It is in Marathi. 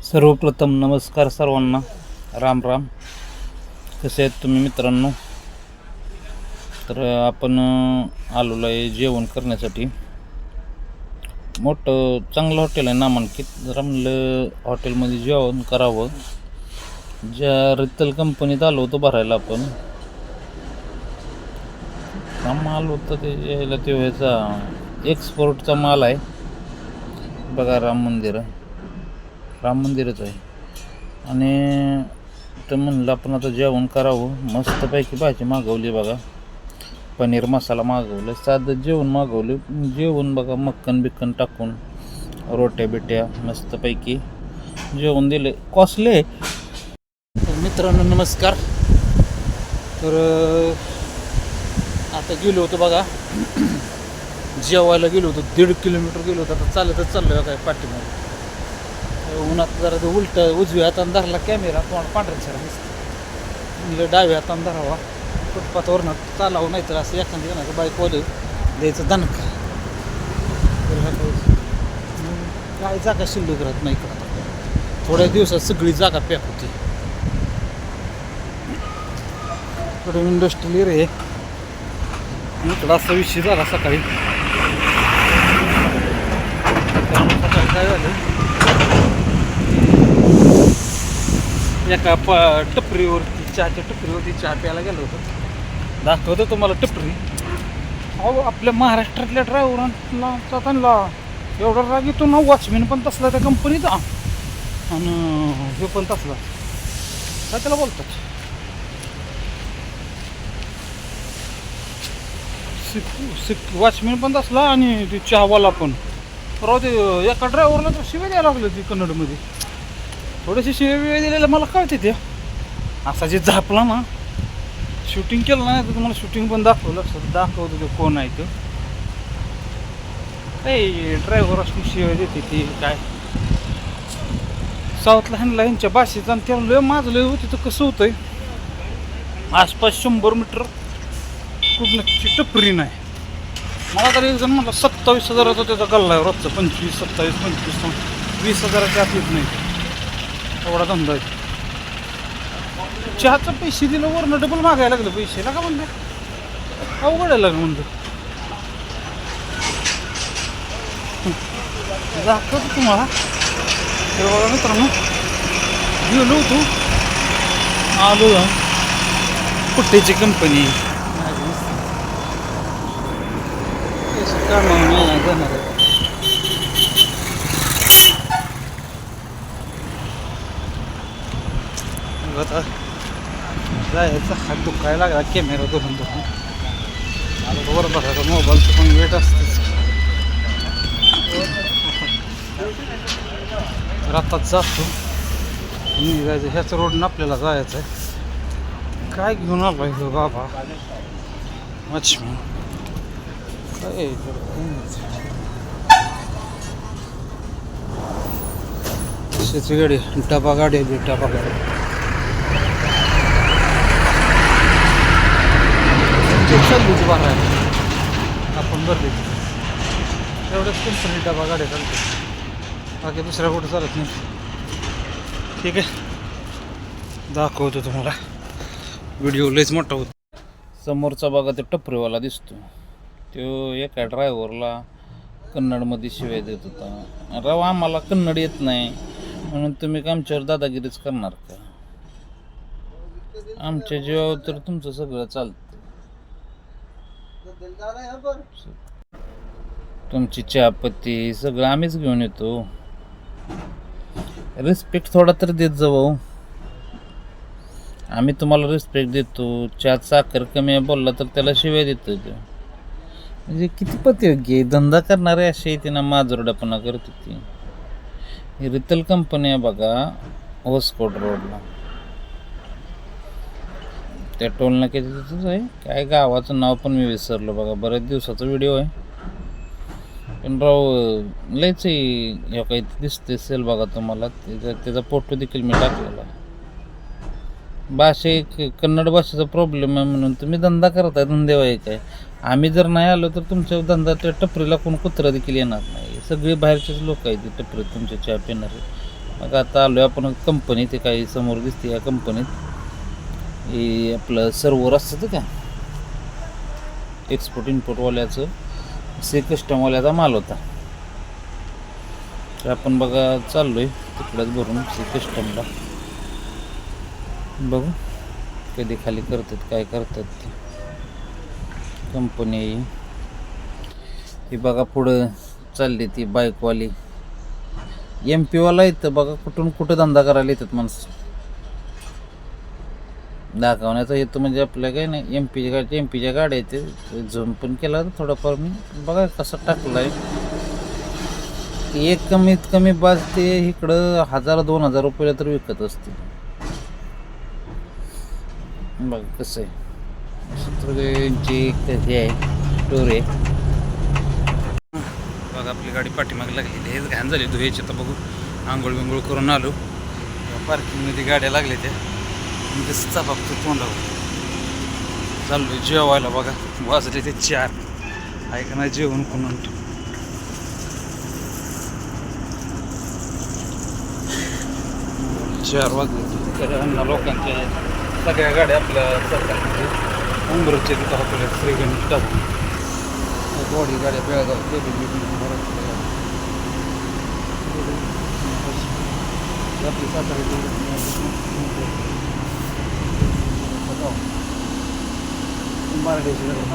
सर्वप्रथम नमस्कार सर्वांना. राम राम. कसे आहेत तुम्ही मित्रांनो? तर आपण आलेलो आहे जेवण करण्यासाठी. मोठं चांगलं हॉटेल आहे नामांकित. जरा म्हणलं हॉटेलमध्ये जेवण करावं. ज्या रितल कंपनीत आलो होतो भरायला आपण, माल होतं ते यायला ते व्हायचा एक्सपोर्टचा माल आहे बघा. राम मंदिरच आहे. आणि तर म्हणलं आपण आता जेवण करावं. मस्तपैकी भाजी मागवली बघा, पनीर मसाला मागवलं, साधं जेवण मागवलं. जेवण बघा मक्कन बिक्कन टाकून, रोट्या बिट्या मस्तपैकी जेवण दिले. कॉस्टली. तर मित्रांनो नमस्कार. तर आता गेलो होतो बघा जेवायला गेलो होतो. 1.5 किलोमीटर गेलो होतो. आता चालतच चाललो काय पाठीमध्ये. उन्हात जरा ते उजव्या हातानं धरला कॅमेरा, तोंड पांढऱ्या सरा दिसतं. म्हणलं डाव्या हातानं धरावा, फुटपाथवरनं चालावं, नाही तर असं एखादी जणाचं बाईकवालं द्यायचं दणका. काय जागा शिल्लक राहत नाही इकडं. आता थोड्या दिवसात सगळी जागा पॅक होती. इकडं इंडस्ट्रियल एरिया आहे. इकडं असा विषय झाला सकाळी काय झालं, एका टपरीवरती, चहाच्या टपरीवरती चहा प्यायला गेलो होतो. दाखवतो तुम्हाला टपरी. अहो आपल्या महाराष्ट्रातल्या ड्रायव्हरांना त्यांना एवढा राग येतो ना. वॉचमॅन पण तसला त्या कंपनीचा, आणि हे पण तसला. काय त्याला बोलतात, वॉचमॅन पण तसला आणि ते चहावाला पण. राहू ते एका ड्रायव्हरला तर शिवाय द्यायला लागलं ती कन्नडमध्ये. थोडेसे शिवाय दिलेलं मला कळते ते. असा जे झापला ना, शूटिंग केलं नाही तर तुम्हाला शूटिंग पण दाखवलं असतं. दाखवतो ते कोण आहे ते. काही ड्रायव्हर असली शिवाय देते ती काय. साऊथला ह्यांना ह्यांच्या भाषेचं आणि त्याला लय माझं होती. तर कसं होतंय, आसपास 100 मीटर कुठं टपरी नाही. मला तरी एक जण म्हटलं 27,000 त्याचा गल्ला आहे रोजचा. 25, 27, 25, 20,000च्या आत येत नाही. एवढा धंदा आहे. चहाचं पैसे दिलं, वरनं डबल मागायला लागलं पैसे. का म्हणलं अवघडायला लागलं म्हणलं. दाखवतो तुम्हाला. तर बघा मित्रांनो, गेलो होतो, आलो कुठेची कंपनी जाणार आहे. आता जायचं. हात दुखायला लागला कॅमेरा धरून धरून. आता वर बघा मोबाईलचं पण वेट असतेच. तर आता जातो निघायचं. ह्याच रोडनं आपल्याला जायचं आहे. काय घेऊन आलो आहे बाबा वॉचमॅन. काय कशाची गाडी, डबा गाडी आहे. डबा गाडी चालली बाहेर आपण भरली. एवढ्याच कंपनी डबा गाड्या चालते, बाकी दुसऱ्या कुठं चालत नाही. ठीक आहे, दाखवतो तुम्हाला. व्हिडिओ लयच मोठा होतो. समोरचा बघा ते टपरीवाला दिसतो. तो एका ड्रायव्हरला कन्नडमध्ये शिवाय देत होता. राव आम्हाला कन्नड येत नाही म्हणून तुम्ही आमच्यावर दादागिरीच करणार का? आमच्या जीवावर तर तुमचं सगळं चालतं. तुमची चहापत्ती सगळं आम्हीच घेऊन येतो. रिस्पेक्ट थोडा तर देत जाऊ. आम्ही तुम्हाला रिस्पेक्ट देतो. चहात साखर कमी बोलला तर त्याला शिवाय देतो. म्हणजे किती पती धंदा करणारे असे येते ना, माजोरडापणा करत होती. ही रितल कंपनी आहे बघा, होसकोट रोडला. त्या टोल नाक्याचं आहे काय, गावाचं नाव पण मी विसरलो बघा. बऱ्याच दिवसाचा व्हिडिओ आहे पण राव लयच हे काही दिसते असेल बघा तुम्हाला. त्याचा फोटो देखील मी टाकलेला. कन्नड भाषेचा प्रॉब्लेम आहे म्हणून तुम्ही धंदा करताय. धंदेवाई काय, आम्ही जर नाही आलो तर तुमच्या धंदा त्या टपरीला कोण कुत्रा देखील येणार नाही. सगळे बाहेरचेच लोक आहेत टपरीत तुमच्या चहा पिणारे. मग आता आलो आहे आपण कंपनी, ते काही समोर दिसते या कंपनीत. हे आपलं सर्व्हर असतं का एक्सपोर्ट इम्पोर्टवाल्याचं, से कस्टमवाल्याचा माल होता. तर आपण बघा चाललो आहे तिकडंच भरून से कस्टमला. बघू कधी खाली करतात काय करतात ते कंपनी. ही बघा पुढं चालली ती बाईकवाली MP वाला येतं बघा, कुठून कुठं धंदा करायला येतात माणसं. दाखवण्याचा येतो म्हणजे आपल्या काही नाही, एमपीच्या गाड्या येते. झूम पण केला तर थोडाफार मी बघा कसं टाकलं आहे. एक कमीत कमी बाज ते इकडं 1000-2000 रुपयाला तर विकत असते. बघा कसं आहे यांची हे आहे स्टोर आहे. बघा आपली गाडी पाठीमागे लागलेली, हेच घाण झाली धुयाची. तर बघू आंघोळ बिंघोळ करून आलो, पार्किंगमध्ये गाड्या लागल्या त्या दिसता फक्त तोंडावर. चाललो जेवायला, बघा वाजले ते 4. आहे का नाही जेवण कोण 4 वाजले. तर लोकांच्या सगळ्या गाड्या आपल्या सरकारमध्ये उंबरच्या तिथं आपल्या श्रीगणेश टाकून बॉडी गाड्या बेळगाव आपली सातारा मराठी